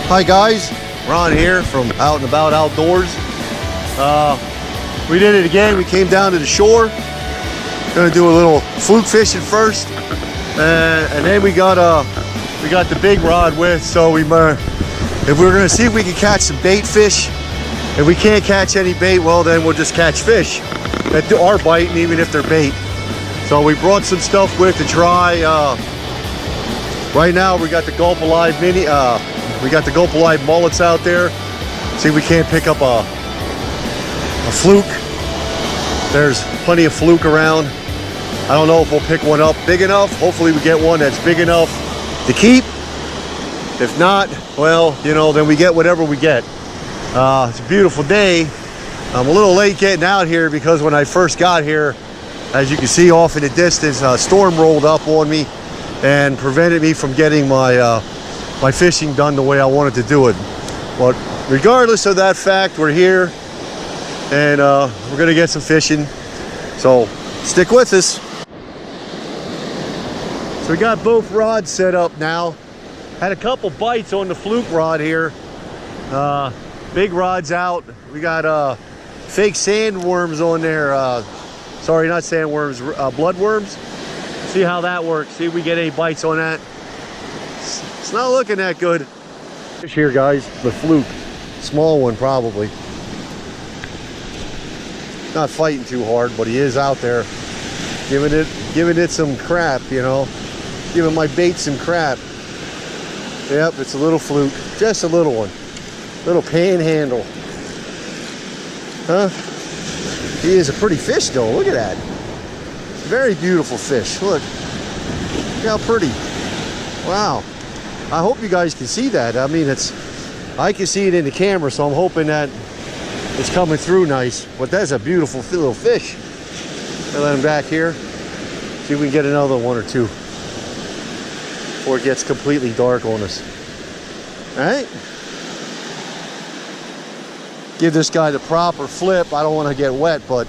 Hi guys, Ron here from Out and About Outdoors. We did it again. We came down to the shore. Gonna do a little fluke fishing first, and then we got the big rod with. So if we're gonna see if we can catch some bait fish. If we can't catch any bait, well then we'll just catch fish that are biting, even if they're bait. So we brought some stuff with to try. Right now we got the Gulp Alive mini. We got the Gulp Alive mullets out there. See if we can't pick up a fluke. There's plenty of fluke around. I don't know if we'll pick one up big enough. Hopefully we get one that's big enough to keep. If not, well, you know, then we get whatever we get. It's a beautiful day. I'm a little late getting out here because when I first got here, as you can see off in the distance, a storm rolled up on me and prevented me from getting my fishing done the way I wanted to do it. But regardless of that fact, we're here and we're gonna get some fishing. So stick with us. So we got both rods set up now. Had a couple bites on the fluke rod here. Big rod's out. We got fake sandworms on there. Sorry, not sandworms, bloodworms. See how that works. See if we get any bites on that. It's not looking that good. Fish here, guys, the fluke. Small one, probably. Not fighting too hard, but he is out there giving it some crap, you know. Giving my bait some crap. Yep, it's a little fluke. Just a little one. Little panhandle. Huh? He is a pretty fish though. Look at that. Very beautiful fish. Look. Look how pretty. Wow. I hope you guys can see that. I mean, I can see it in the camera, so I'm hoping that it's coming through nice. But that's a beautiful little fish. I'll let him back here. See if we can get another one or two before it gets completely dark on us. All right. Give this guy the proper flip. I don't want to get wet, but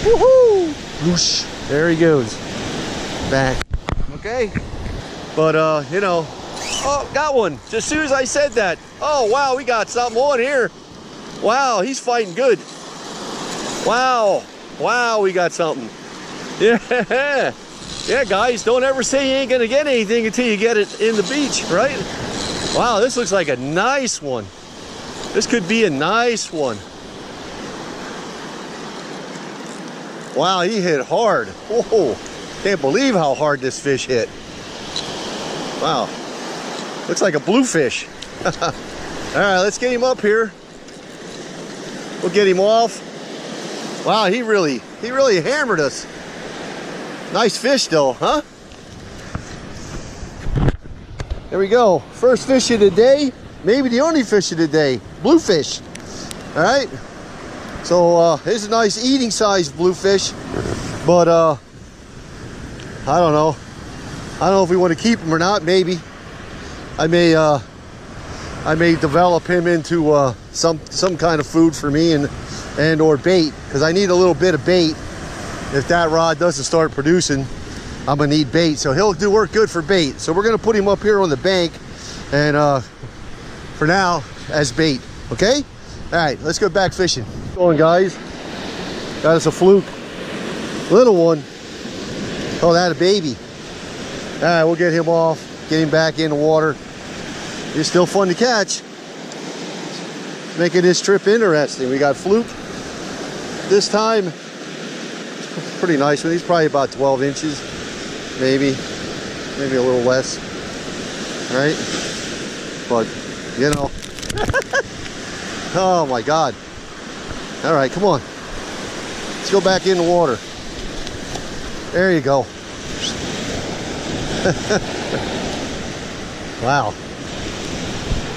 woohoo! Whoosh. There he goes. Back. Okay. But you know, oh, got one. Just as soon as I said that. Oh wow, we got something on here. Wow, he's fighting good. Wow. Wow, we got something. Yeah. Yeah, guys, don't ever say you ain't gonna get anything until you get it in the beach, right? Wow, this looks like a nice one. This could be a nice one. Wow, he hit hard. Whoa, can't believe how hard this fish hit. Wow, looks like a bluefish. All right, let's get him up here. We'll get him off. Wow, he really hammered us. Nice fish though, huh? There we go. First fish of the day. Maybe the only fish of the day. Bluefish. All right. So here's a nice eating sized bluefish. But I don't know. I don't know if we want to keep him or not. Maybe. I may develop him into some kind of food for me and or bait, because I need a little bit of bait. If that rod doesn't start producing, I'm gonna need bait. So he'll work good for bait. So we're gonna put him up here on the bank, and for now as bait. Okay. All right. Let's go back fishing. Going, guys. Got us a fluke. Little one. Oh, that a baby. All right, we'll get him off, get him back in the water. He's still fun to catch. Making this trip interesting. We got fluke this time. Pretty nice one. He's probably about 12 inches, maybe a little less. All right, but you know. Oh my God. All right, come on. Let's go back in the water. There you go. Wow.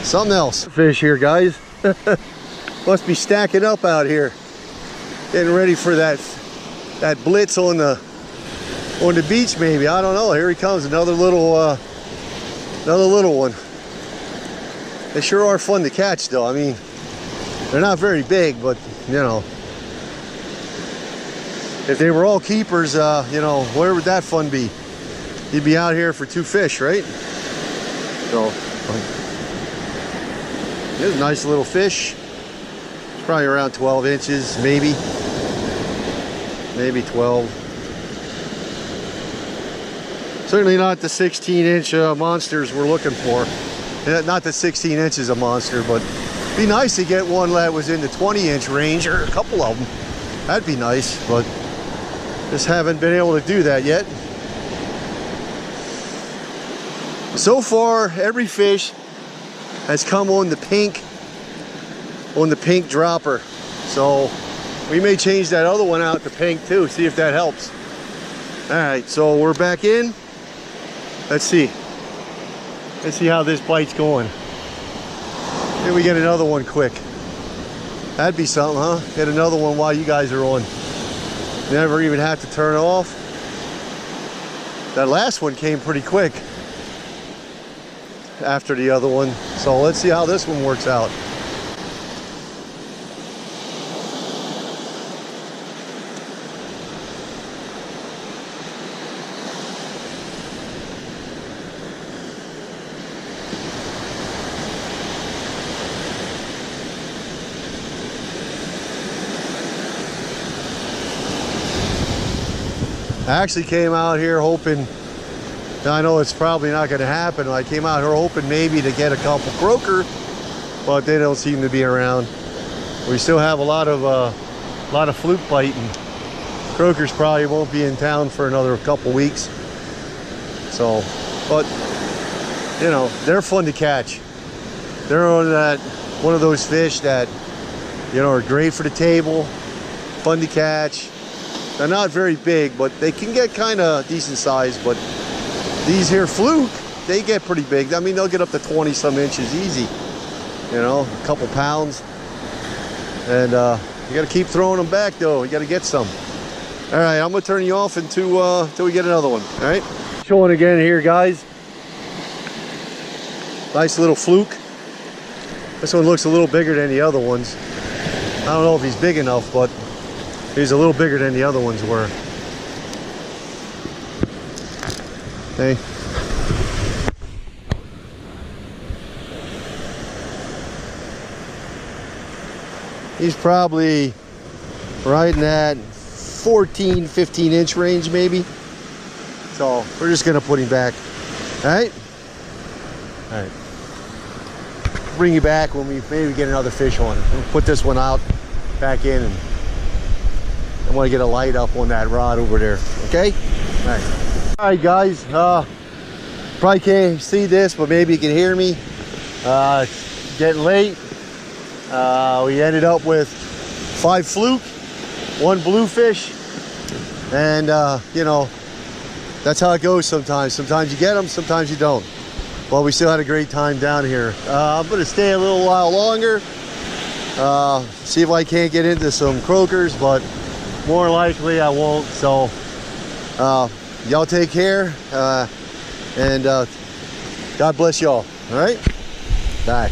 Something else. Fish here, guys. Must be stacking up out here. Getting ready for that blitz on the beach, maybe. I don't know. Here he comes, another little one. They sure are fun to catch though. I mean, they're not very big, but you know, if they were all keepers, you know, where would that fun be? You'd be out here for 2 fish, right? So There's a nice little fish. It's probably around 12 inches, maybe 12. Certainly not the 16-inch monsters we're looking for. Not the 16 inches a monster, but it'd be nice to get one that was in the 20-inch range, or a couple of them. That'd be nice, but just haven't been able to do that yet. So far, every fish has come on the pink dropper. So we may change that other one out to pink too, see if that helps. All right, so we're back in. Let's see how this bite's going. Maybe we get another one quick. That'd be something, huh? Get another one while you guys are on. Never even have to turn it off. That last one came pretty quick after the other one. So let's see how this one works out. I actually came out here hoping, I know it's probably not going to happen, I came out here hoping maybe to get a couple croaker, but they don't seem to be around. We still have a lot of fluke biting. Croakers probably won't be in town for another couple weeks. So, but you know, they're fun to catch. They're one of those fish that, you know, are great for the table, fun to catch. They're not very big, but they can get kind of decent size. But these here fluke, they get pretty big. I mean, they'll get up to 20 some inches easy, you know, a couple pounds. And you got to keep throwing them back though. You got to get some. All right, I'm gonna turn you off until we get another one. All right, showing again here, guys. Nice little fluke. This one looks a little bigger than the other ones. I don't know if he's big enough, but he's a little bigger than the other ones were. Hey. He's probably right in that 14, 15 inch range maybe. So we're just gonna put him back. All right? All right. Bring you back when we maybe get another fish on. We'll put this one out, back in, and I want to get a light up on that rod over there. Okay? All right. All right, guys. Probably can't see this, but maybe you can hear me. It's getting late. We ended up with 5 fluke, 1 bluefish, and you know, that's how it goes sometimes. Sometimes you get them, sometimes you don't. Well, we still had a great time down here. I'm going to stay a little while longer, see if I can't get into some croakers, but more likely I won't. So y'all take care, and God bless y'all. All right, bye.